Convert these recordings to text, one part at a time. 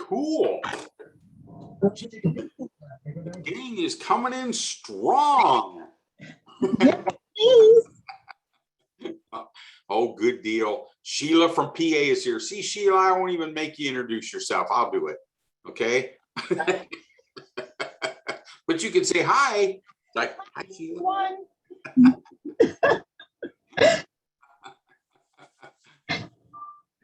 Cool. The gang is coming in strong. Yes, please. Oh, good deal. Sheila from PA is here. See, Sheila, I won't even make you introduce yourself. I'll do it. Okay. But you can say hi. Like, hi, Sheila.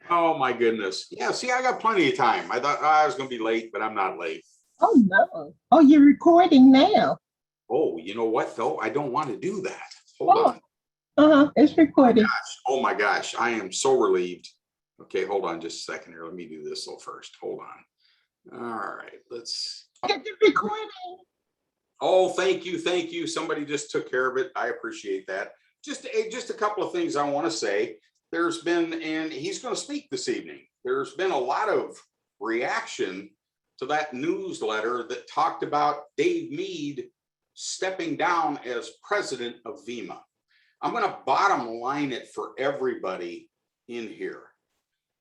Oh my goodness. Yeah, see, I got plenty of time. I thought I was going to be late, but I'm not late. Oh no. Oh, you're recording now. Oh, you know what though? I don't want to do that. Hold on. It's recording. Oh my gosh, I am so relieved. Okay, hold on just a second here. Let me do this little first. Hold on. All right, let's Get the recording. Oh, thank you, thank you. Somebody just took care of it. I appreciate that. Just a couple of things I want to say. There's been, and he's going to speak this evening. There's been a lot of reaction to that newsletter that talked about Dave Mead stepping down as president of VIMA. I'm going to bottom line it for everybody in here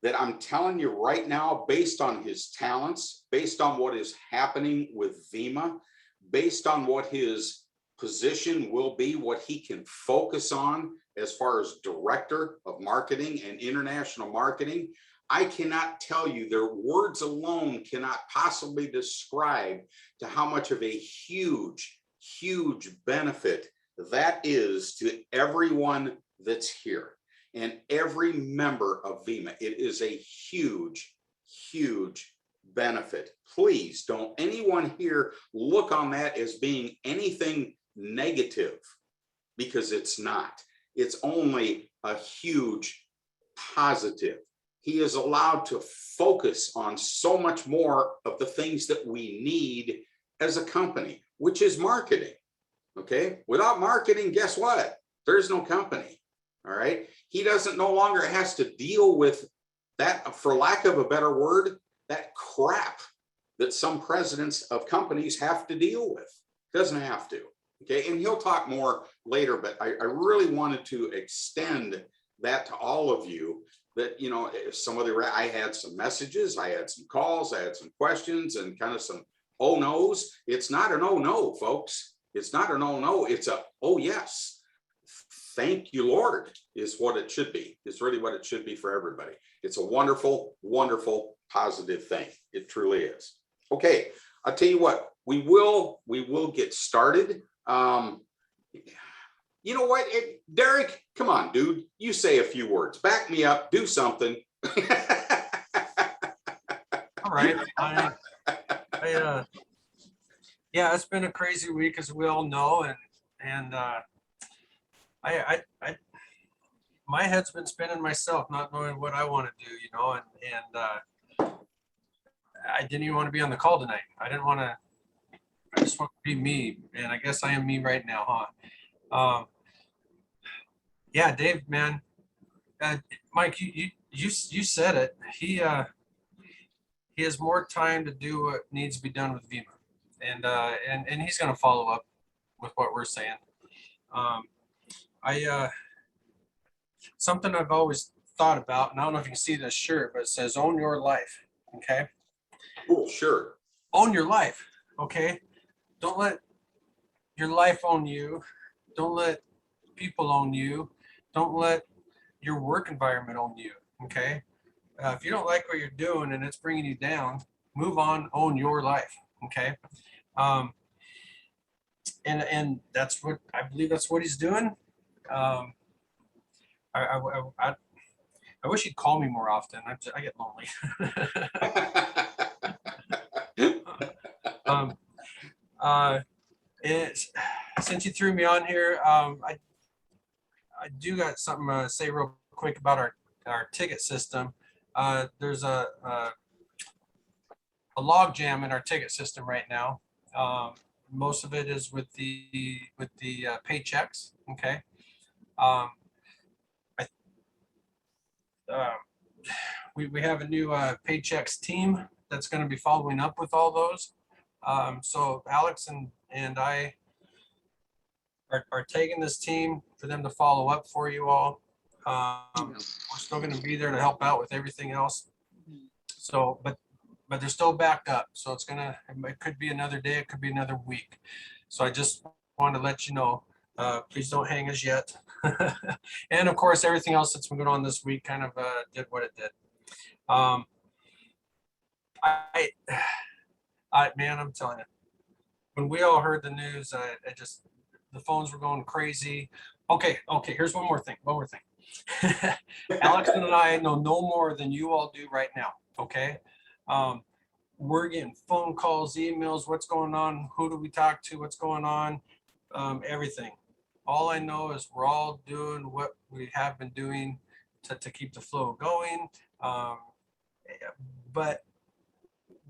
that I'm telling you right now, based on his talents, based on what is happening with VIMA, based on what his position will be, what he can focus on as far as director of marketing and international marketing, I cannot tell you, their words alone cannot possibly describe to how much of a huge, huge benefit that is to everyone that's here and every member of VIMA. It is a huge, huge benefit. Please don't anyone here look on that as being anything negative, because it's not. It's only a huge positive. He is allowed to focus on so much more of the things that we need as a company, which is marketing. Okay, without marketing, guess what? There's no company. All right, he doesn't no longer has to deal with that, for lack of a better word, that crap that some presidents of companies have to deal with. Doesn't have to. Okay, and he'll talk more later, but I really wanted to extend that to all of you, that, you know, some of the, I had some messages, I had some calls, I had some questions, and kind of some oh no's. It's not an oh no, folks. It's not an oh no, it's a oh yes. Thank you, Lord, is what it should be. It's really what it should be for everybody. It's a wonderful, wonderful, positive thing. It truly is. Okay, I'll tell you what, we will get started. You know what, Derek, come on, dude, you say a few words, back me up, do something. All right. Yeah, it's been a crazy week, as we all know, and my head's been spinning myself, not knowing what I want to do, you know, and I didn't even want to be on the call tonight. I just want to be me, and I guess I am me right now, huh? Yeah, Dave, man, Mike, you said it. He has more time to do what needs to be done with VIMA, and he's going to follow up with what we're saying. Something I've always thought about, and I don't know if you can see this shirt, but it says "Own Your Life." Okay. Cool, sure. Own your life. Okay. Don't let your life own you. Don't let people own you. Don't let your work environment own you. Okay. If you don't like what you're doing and it's bringing you down, move on. Own your life. Okay. And that's what I believe. That's what he's doing. I wish he'd call me more often. I get lonely. Since you threw me on here, I do got something to say real quick about our ticket system. There's a log jam in our ticket system right now. Most of it is with the paychecks. Okay. We have a new paychecks team that's going to be following up with all those. So Alex and I are taking this team for them to follow up for you all. We're still going to be there to help out with everything else. So, but but they're still backed up. So it could be another day, it could be another week. So I just wanted to let you know, please don't hang us yet. And of course, everything else that's been going on this week kind of did what it did. Man, I'm telling you, when we all heard the news, the phones were going crazy. Okay, here's one more thing. Alex and I know no more than you all do right now, okay? We're getting phone calls, emails, what's going on, who do we talk to, what's going on, everything. All I know is we're all doing what we have been doing to keep the flow going. But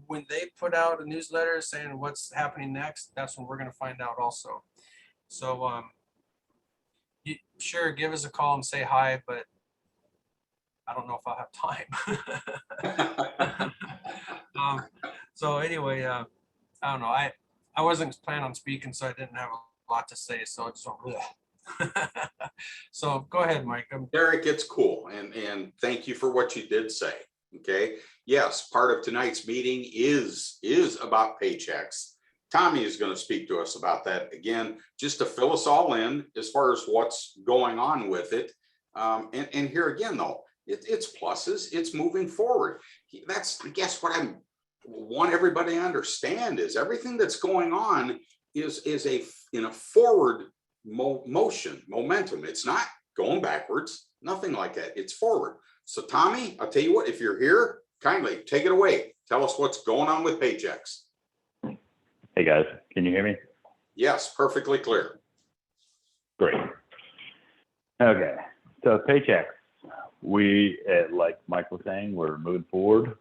when they put out a newsletter saying what's happening next, that's when we're going to find out also. So sure, give us a call and say hi, but I don't know if I'll have time. So anyway, I don't know. I wasn't planning on speaking, so I didn't have a lot to say. So I just went, so go ahead, Mike. Derek, it's cool. And thank you for what you did say. Okay. Yes, part of tonight's meeting is about paychecks. Tommy is going to speak to us about that again, just to fill us all in as far as what's going on with it. And here again, though, it's pluses, it's moving forward. That's, I guess, what I want everybody to understand is everything that's going on is in a forward motion, momentum. It's not going backwards, nothing like that. It's forward. So Tommy, I'll tell you what, if you're here, kindly take it away. Tell us what's going on with paychecks. Hey guys, can you hear me? Yes, perfectly clear. Great. Okay, so paychecks. We, like Mike was saying, we're moving forward.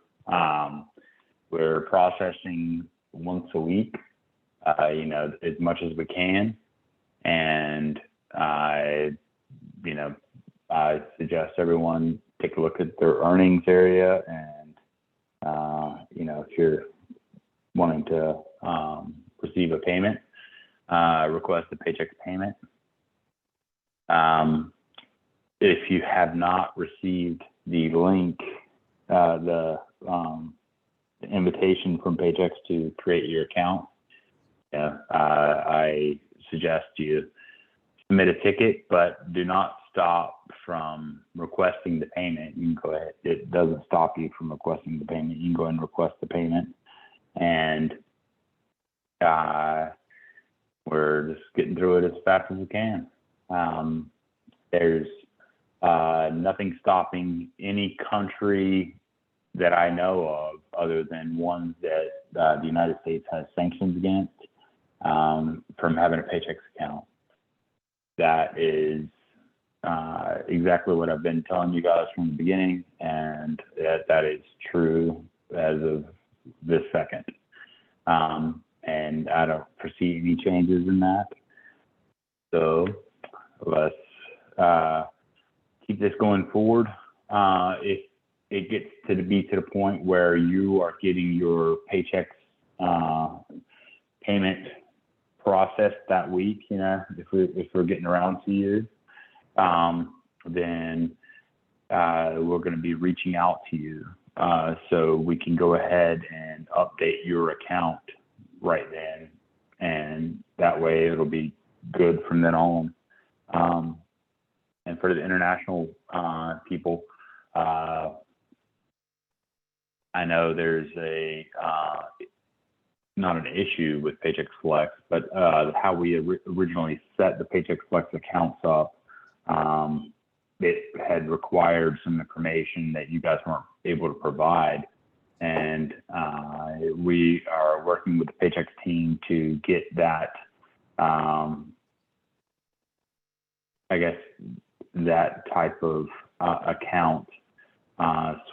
We're processing once a week, as much as we can. And I suggest everyone take a look at their earnings area, and if you're wanting to receive a payment, request a paycheck payment. If you have not received the link, the invitation from Paychecks to create your account, I suggest you submit a ticket, but do not stop from requesting the payment. You can go ahead. It doesn't stop you from requesting the payment. You can go ahead and request the payment. And we're just getting through it as fast as we can. There's nothing stopping any country that I know of, other than ones that the United States has sanctions against, from having a Paychecks account. That is exactly what I've been telling you guys from the beginning, and that is true as of this second. And I don't foresee any changes in that. So let's keep this going forward. If it gets to the point where you are getting your Paychecks payment processed that week, if we're getting around to you, then we're going to be reaching out to you, so we can go ahead and update your account right then, and that way it'll be good from then on. And for the international people, I know there's not an issue with Paychex Flex, but how we originally set the Paychex Flex accounts up, it had required some information that you guys weren't able to provide. And we are working with the Paychex team to get that, that type of account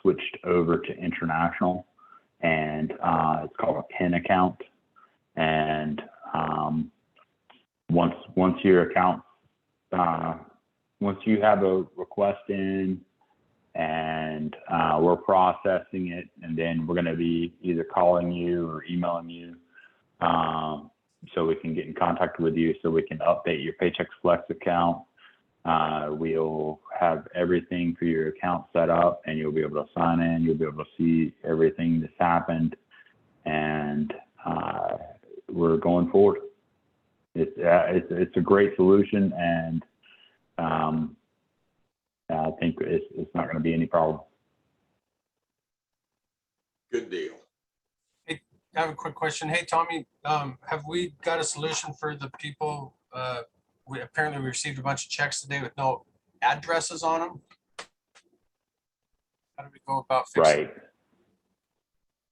switched over to international, and it's called a PIN account. And once your account, once you have a request in, and we're processing it, and then we're going to be either calling you or emailing you, so we can get in contact with you, so we can update your Paychex Flex account, We'll have everything for your account set up, and you'll be able to sign in. You'll be able to see everything that's happened, and we're going forward. It's a great solution, and I think it's not going to be any problem. Good deal. I have a quick question. Hey, Tommy, have we got a solution for the people? We received a bunch of checks today with no addresses on them. How do we go about fixing it? Right.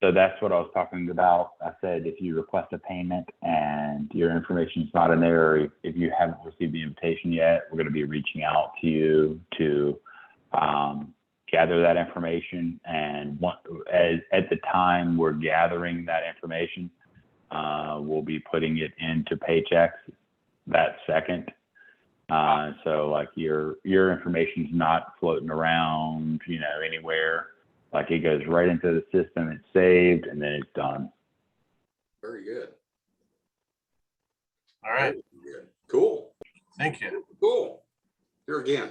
So that's what I was talking about. I said, if you request a payment and your information is not in there, or if you haven't received the invitation yet, we're going to be reaching out to you to gather that information. And at the time we're gathering that information, we'll be putting it into paychecks that second. So like your information's not floating around, anywhere. Like it goes right into the system, it's saved, and then it's done. Very good. All right. Very good. Cool. Thank you. Cool. Here again,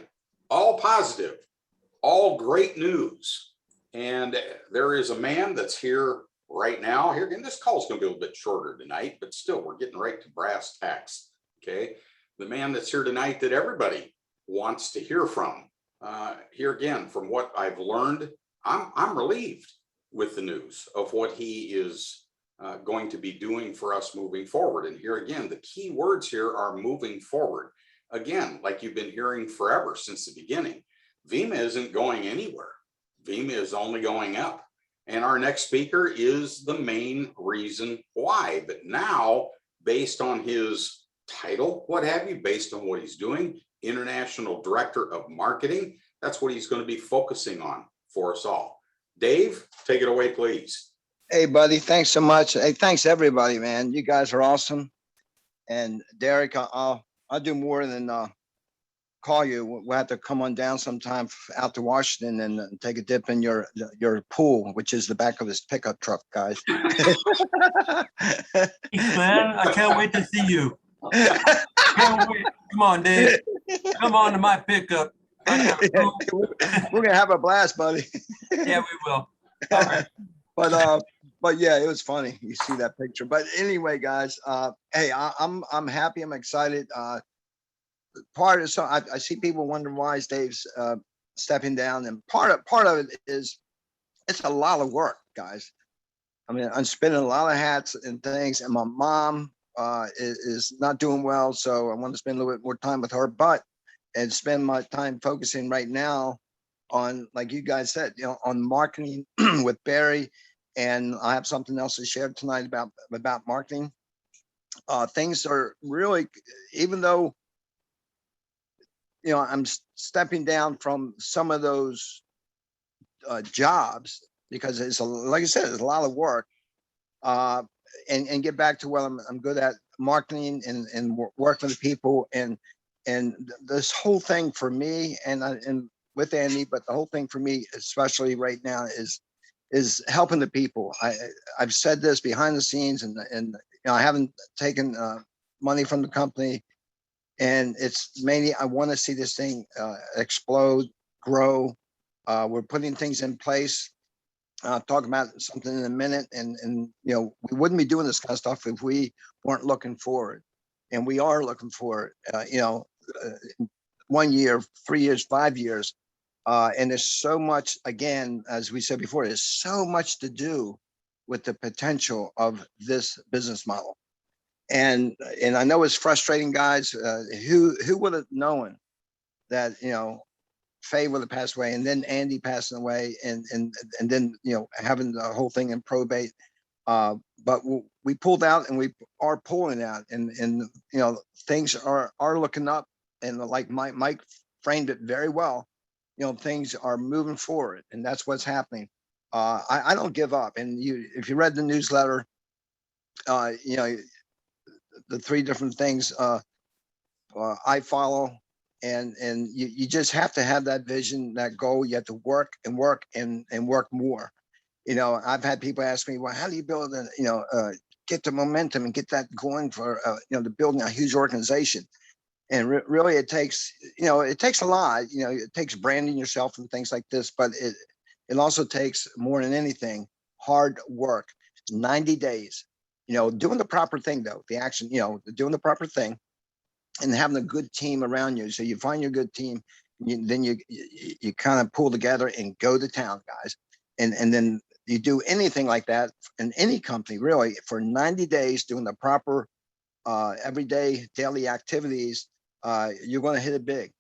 all positive, all great news. And there is a man that's here right now. Here again, this call is going to be a little bit shorter tonight, but still, we're getting right to brass tacks. Okay. The man that's here tonight that everybody wants to hear from. Here again, from what I've learned, I'm relieved with the news of what he is going to be doing for us moving forward. And here again, the key words here are moving forward. Again, like you've been hearing forever since the beginning, VIMA isn't going anywhere. VIMA is only going up. And our next speaker is the main reason why. But now, based on his title, what have you, based on what he's doing, International Director of Marketing, that's what he's going to be focusing on for us all. Dave, take it away, please. Hey, buddy. Thanks so much. Hey, thanks everybody, man. You guys are awesome. And Derek, I'll do more than call you. We'll have to come on down sometime out to Washington and take a dip in your pool, which is the back of his pickup truck, guys. Man, I can't wait to see you. Can't wait. Come on, Dave. Come on to my pickup. We're gonna have a blast, buddy. Yeah, we will. All right. But yeah, it was funny. You see that picture. But anyway, guys, hey, I'm happy. I'm excited. I see people wondering why is Dave's stepping down, and part of it is it's a lot of work, guys. I mean, I'm spinning a lot of hats and things, and my mom is not doing well, so I want to spend a little bit more time with her, and spend my time focusing right now on, like you guys said, on marketing with Barry. And I have something else to share tonight about marketing. Things are really, even though, I'm stepping down from some of those jobs, because it's like I said, it's a lot of work, and get back to what I'm good at, marketing and work with the people, and this whole thing for me and with Andy, but the whole thing for me, especially right now, is helping the people. I've said this behind the scenes, and I haven't taken money from the company, and it's mainly I want to see this thing explode, grow. We're putting things in place. I'll talk about something in a minute, and we wouldn't be doing this kind of stuff if we weren't looking forward, and we are looking forward. 1 year, 3 years, 5 years. And there's so much, again, as we said before, there's so much to do with the potential of this business model. And I know it's frustrating, guys. Who would have known that, Faye would have passed away, and then Andy passing away, and then, having the whole thing in probate. But we pulled out, and we are pulling out, and things are looking up, and like Mike framed it very well. Things are moving forward, and that's what's happening. I don't give up. And if you read the newsletter, the 3 different things I follow, and you just have to have that vision, that goal. You have to work and work and work more. I've had people ask me, well, how do you build get the momentum and get that going for, to building a huge organization? And really it takes, it takes a lot, it takes branding yourself and things like this, but it also takes more than anything, hard work, 90 days, doing the proper thing though, the action, doing the proper thing and having a good team around you. So you find your good team, then you kind of pull together and go to town, guys. And then you do anything like that in any company, really, for 90 days, doing the proper everyday daily activities, you're going to hit it big,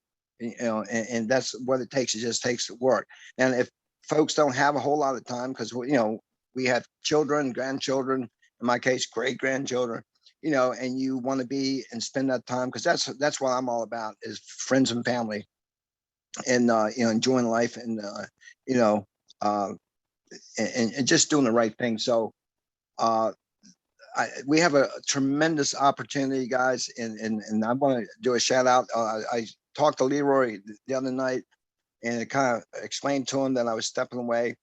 and that's what it takes. It just takes work. And if folks don't have a whole lot of time, because we have children, grandchildren, in my case, great grandchildren, and you want to be and spend that time, because that's what I'm all about, is friends and family, and enjoying life, and you know uh, and just doing the right thing. So we have a tremendous opportunity, guys, and I want to do a shout out. I talked to Leroy the other night, and it kind of explained to him that I was stepping away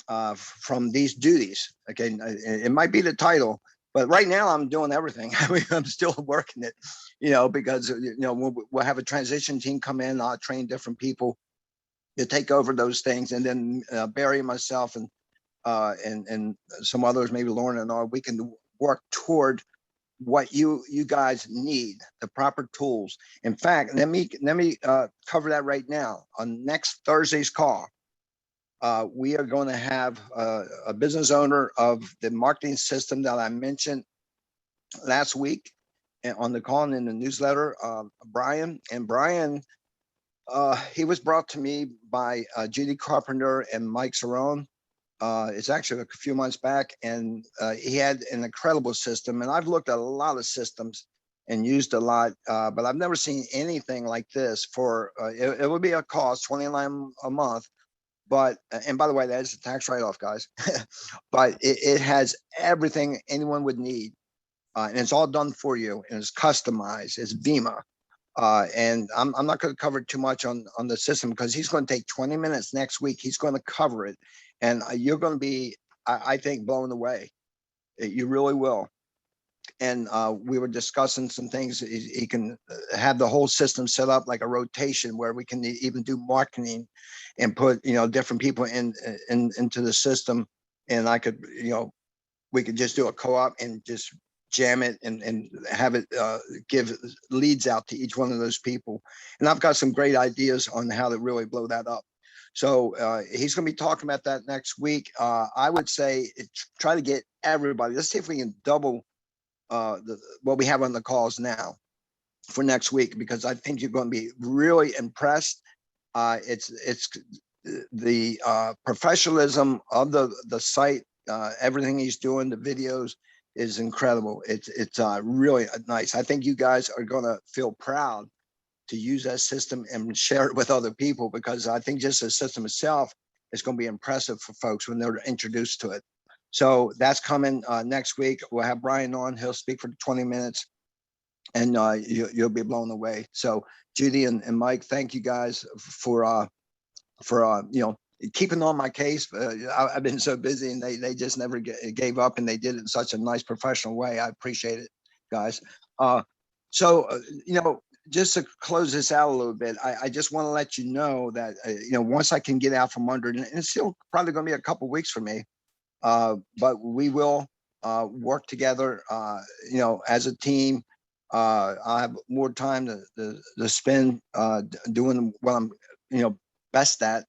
from these duties. Okay, it might be the title, but right now I'm doing everything. I mean, I'm still working it, because we'll have a transition team come in. I'll train different people to take over those things, and then Barry and myself and some others, maybe Lauren and all, we can work toward what you guys need, the proper tools. In fact, let me cover that right now. On next Thursday's call, we are going to have a business owner of the marketing system that I mentioned last week on the call and in the newsletter, Brian. And Brian, he was brought to me by Judy Carpenter and Mike Cerrone. It's actually a few months back, and he had an incredible system. And I've looked at a lot of systems and used a lot, but I've never seen anything like this. For it would be a cost, $29 a month. But, and by the way, that is a tax write-off, guys. But it has everything anyone would need, and it's all done for you, and it's customized. It's VIMA. And I'm not going to cover too much on the system, because he's going to take 20 minutes next week. He's going to cover it, and you're going to be, I think, blown away. You really will. And we were discussing some things. He can have the whole system set up like a rotation, where we can even do marketing and put different people into the system. And I could we could just do a co-op and just jam it and have it give leads out to each one of those people. And I've got some great ideas on how to really blow that up. So he's going to be talking about that next week. I would say try to get everybody. Let's see if we can double what we have on the calls now for next week, because I think you're going to be really impressed. It's the professionalism of the site. Everything he's doing, the videos, is incredible. It's really nice. I think you guys are going to feel proud to use that system and share it with other people, because I think just the system itself is going to be impressive for folks when they're introduced to it. So that's coming next week. We'll have Brian on. He'll speak for 20 minutes, and you'll be blown away. So Judy and Mike, thank you guys for keeping on my case. I've been so busy, and they just never gave up, and they did it in such a nice professional way. I appreciate it, guys. Just to close this out a little bit, I just want to let you know that once I can get out from under, and it's still probably going to be a couple of weeks for me, but we will work together as a team. I have more time to spend doing what I'm best at,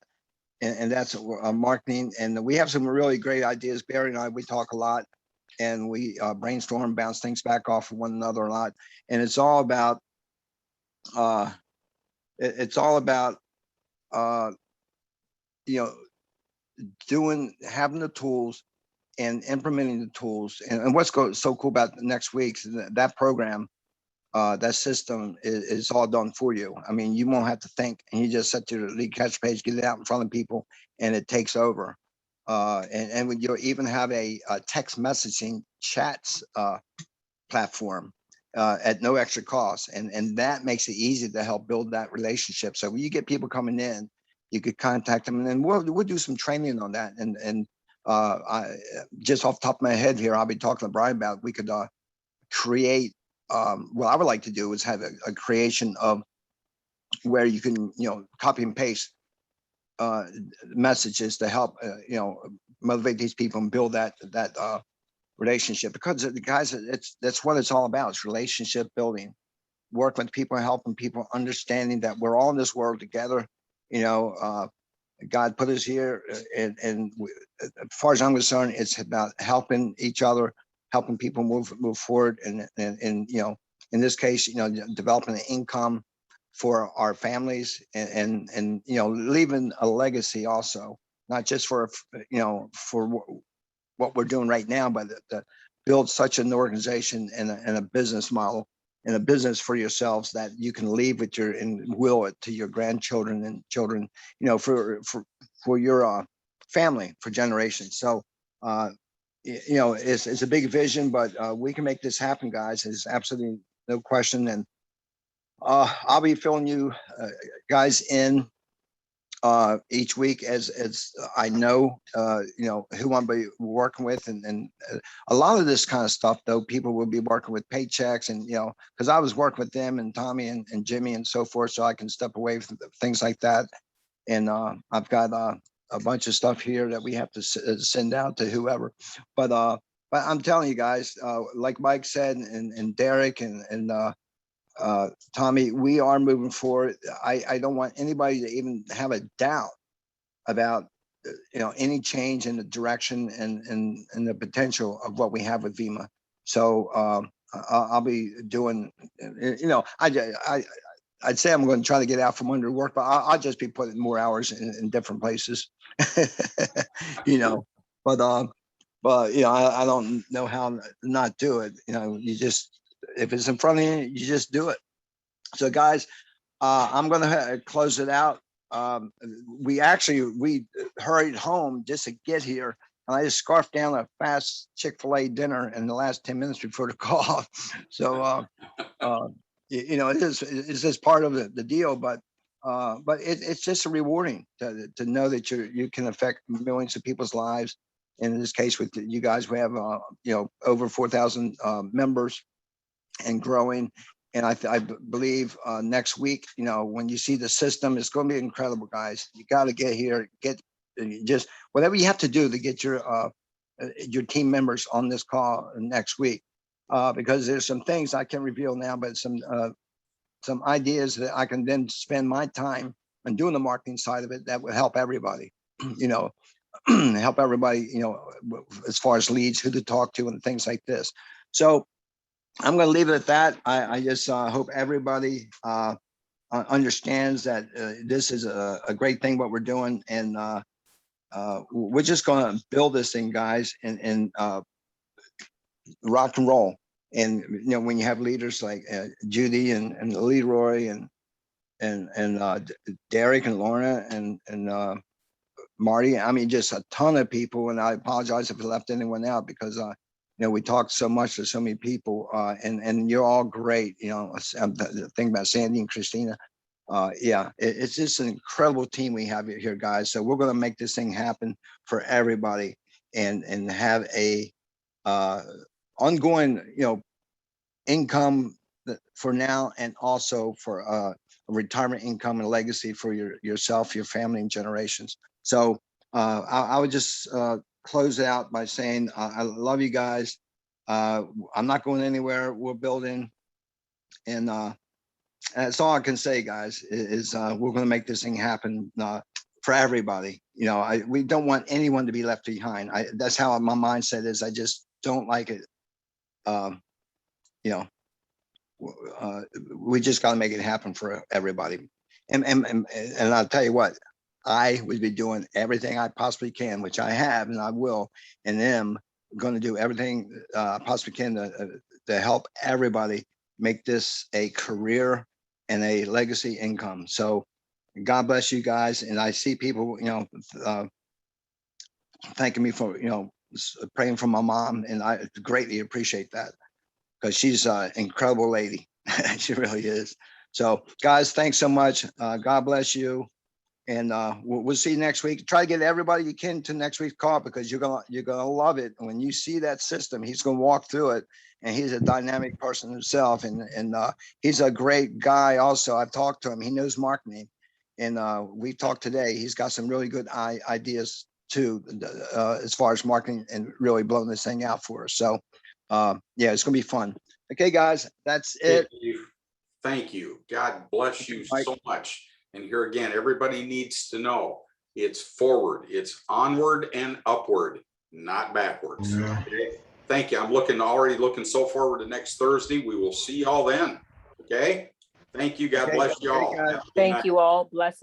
and that's marketing. And we have some really great ideas. Barry and I, we talk a lot, and we brainstorm, bounce things back off of one another a lot. And it's all about having the tools and implementing the tools. And what's so cool about next week's that program, that system is all done for you. I mean, you won't have to think, and you just set your lead catch page, get it out in front of people, and it takes over. And when you even have a text messaging chats platform at no extra cost, and that makes it easy to help build that relationship. So when you get people coming in, you could contact them, and then we'll do some training on that. And I just off the top of my head here, I'll be talking to Brian about we could create what I would like to do is have a creation of where you can, copy and paste messages to help, motivate these people and build that relationship, because the guys, that's what it's all about. It's relationship building, work with people, helping people, understanding that we're all in this world together. God put us here, and as far as I'm concerned, it's about helping each other, helping people move forward, and in this case, developing an income for our families, and leaving a legacy also, not just for what we're doing right now, but to build such an organization and a business model and a business for yourselves that you can leave with and will it to your grandchildren and children, for your family for generations. So, it's a big vision, but we can make this happen, guys. There's absolutely no question. And I'll be filling you guys in each week as I know, who I'm be working with, and a lot of this kind of stuff, though, people will be working with paychecks, and because I was working with them and Tommy and Jimmy and so forth, so I can step away from things like that. And I've got a bunch of stuff here that we have to send out to whoever, but I'm telling you guys, like Mike said, and Derek and Tommy, we are moving forward. I don't want anybody to even have a doubt about any change in the direction and the potential of what we have with VIMA. So I'll be doing, I'd say I'm going to try to get out from under work, but I'll just be putting more hours in different places, but I don't know how to not do it. You just, if it's in front of you, you just do it. So guys, I'm going to close it out. We hurried home just to get here, and I just scarfed down a fast Chick-fil-A dinner in the last 10 minutes before the call. So, it's just part of the deal, but it's just rewarding to know that you can affect millions of people's lives. And in this case, with you guys, we have over 4,000 members and growing. And I believe next week, when you see the system, it's going to be incredible, guys. You got to get here, just whatever you have to do to get your team members on this call next week, because there's some things I can't reveal now, but some ideas that I can then spend my time on doing the marketing side of it that will help everybody, help everybody, as far as leads, who to talk to, and things like this. So I'm going to leave it at that. I just hope everybody understands that this is a great thing, what we're doing. And we're just going to build this thing, guys, and rock and roll. And, when you have leaders like Judy and Leroy and Derek and Lorna and Marty, I mean, just a ton of people. And I apologize if I left anyone out, because we talked so much to so many people, and you're all great. I'm thinking about Sandy and Christina. It's just an incredible team we have here, guys. So we're going to make this thing happen for everybody, and have a ongoing, income for now, and also for a retirement income and legacy for yourself, your family, and generations. So I would just close out by saying I love you guys. I'm not going anywhere. We're building, and that's all I can say, guys. Is we're going to make this thing happen for everybody. We don't want anyone to be left behind. That's how my mindset is. I just don't like it. We just got to make it happen for everybody. And I'll tell you what, I would be doing everything I possibly can, which I have, and I will, and am going to do everything I possibly can to help everybody make this a career and a legacy income. So God bless you guys. And I see people, thanking me for, praying for my mom, and I greatly appreciate that, because she's an incredible lady. She really is. So guys, thanks so much. God bless you. And we'll see you next week. Try to get everybody you can to next week's call, because you're gonna love it. And when you see that system, he's gonna walk through it, and he's a dynamic person himself, and he's a great guy also. I've talked to him. He knows marketing, and we talked today. He's got some really good ideas too, as far as marketing and really blowing this thing out for us. So yeah, it's gonna be fun. Okay, guys, that's it. Thank you. God bless you Mike. so much. And here again, everybody needs to know it's forward, it's onward and upward, not backwards. Yeah. Okay? Thank you. I'm already looking so forward to next Thursday. We will see y'all then. Okay. Thank you. God Okay, bless you all. guys. Have a good Thank night. you all. Blessings.